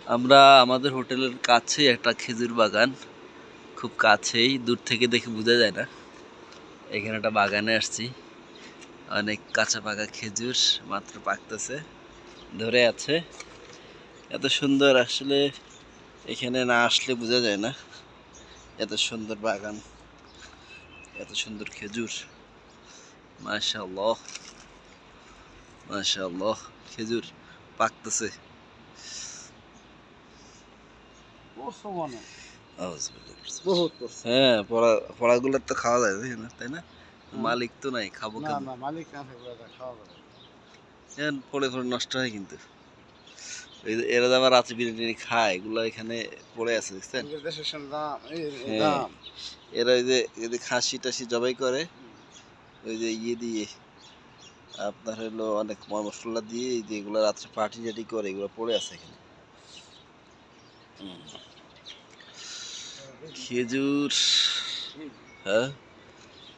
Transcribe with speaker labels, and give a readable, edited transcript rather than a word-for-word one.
Speaker 1: আমরা আমাদের হোটেলের কাছেই একটা খেজুর বাগান, খুব কাছেই, দূর থেকে দেখে বোঝা যায় না। এখানে একটা বাগানে আসছি, অনেক কাঁচা পাকা খেজুর মাত্র পাকতেছে, ধরে আছে। এত সুন্দর, আসলে এখানে না আসলে বোঝা যায় না এত সুন্দর বাগান, এত সুন্দর খেজুর। মাশাআল্লাহ মাশাআল্লাহ, খেজুর পাকতেছে। হ্যাঁ, পড়াগুলো তো খাওয়া যায় না, তাই না? মালিক তো নাই, খাবো
Speaker 2: না
Speaker 1: কেন?
Speaker 2: না, মালিক না থাকলে খাওয়া যাবে
Speaker 1: পড়ে পড়ে নষ্ট হয় কিন্তু। এরা যে আবার রাতে বিরিয়ানি খায়, এগুলো এখানে পড়ে আছে, দেখছেন?
Speaker 2: দেশের সামনে দাম, এই
Speaker 1: হ্যাঁ,
Speaker 2: দাম।
Speaker 1: এরা ওই যে খাসি টাসি জবাই করে, ওই যে ইয়ে দিয়ে আপনার হলো অনেক মশলা দিয়ে, এই যে এগুলো রাত্রে পার্টি টাটি করে, এগুলো পড়ে আছে এখানে। খেজুর, হ্যাঁ।